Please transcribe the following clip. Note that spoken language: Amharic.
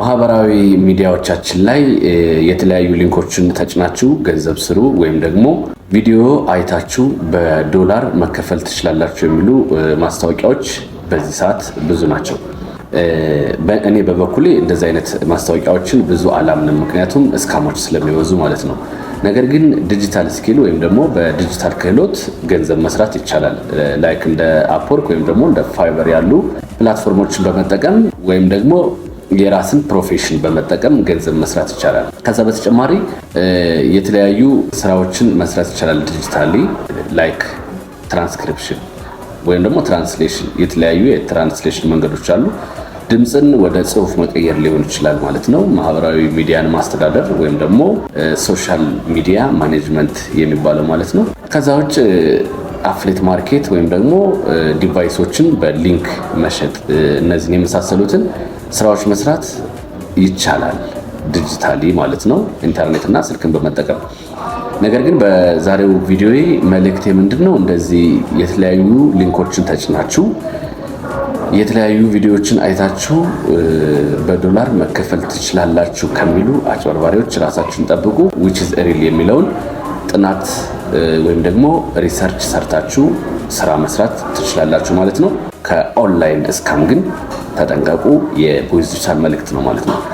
ማህበራዊ ሚዲያዎቻችን ላይ የተለያዩ ሊንኮችን ተጭናችሁ ገንዘብ ስሩ ወይም ደግሞ ቪዲዮ አይታችሁ በዶላር መከፈል ትችላላችሁ የሚሉ ማስታወቂያዎች በዚህ ሰዓት ብዙ ናቸው። እኔ በበኩሌ እንደዚህ አይነት ማስታወቂያዎችን ብዙ አላምንም፣ ምክንያቱም እስካሞች ስለሚበዙ ማለት ነው። ነገር ግን ዲጂታል ስኪል ወይም ደግሞ በዲጂታል ክህሎት ገንዘብ መስራት ይቻላል። ላይክ እንደ አፕወርክ ወይም ደግሞ እንደ ፋይበር ያሉ ፕላትፎርሞችን በመጠቀም ወይም ደግሞ የራስን ፕሮፌሽን በመጠቀም ገንዘብ መስራት ይቻላል። ከዛ በተጨማሪ የተለያዩ ስራዎችን መስራት ይቻላል ዲጂታሊ፣ ላይክ ትራንስክሪፕሽን ወይም ደግሞ ትራንስሌሽን። የተለያዩ የትራንስሌሽን መንገዶች አሉ። ድምፅን ወደ ጽሁፍ መቀየር ሊሆን ይችላል ማለት ነው። ማህበራዊ ሚዲያን ማስተዳደር ወይም ደግሞ ሶሻል ሚዲያ ማኔጅመንት የሚባለው ማለት ነው። ከዛ ውጭ አፍሌት ማርኬት ወይም ደግሞ ዲቫይሶችን በሊንክ መሸጥ፣ እነዚህን የመሳሰሉትን ስራዎች መስራት ይቻላል ዲጂታሊ ማለት ነው፣ ኢንተርኔትና ስልክን በመጠቀም። ነገር ግን በዛሬው ቪዲዮዬ መልእክቴ ምንድነው? እንደዚህ የተለያዩ ሊንኮችን ተጭናችሁ የተለያዩ ቪዲዮዎችን አይታችሁ በዶላር መከፈል ትችላላችሁ ከሚሉ አጭበርባሪዎች ራሳችሁን ጠብቁ። which is real የሚለውን ጥናት ወይም ደግሞ ሪሰርች ሰርታችሁ ስራ መስራት ትችላላችሁ ማለት ነው። ከኦንላይን እስካም ግን ተጠንቀቁ። የቦይዝ ዲጂታል መልእክት ነው ማለት ነው።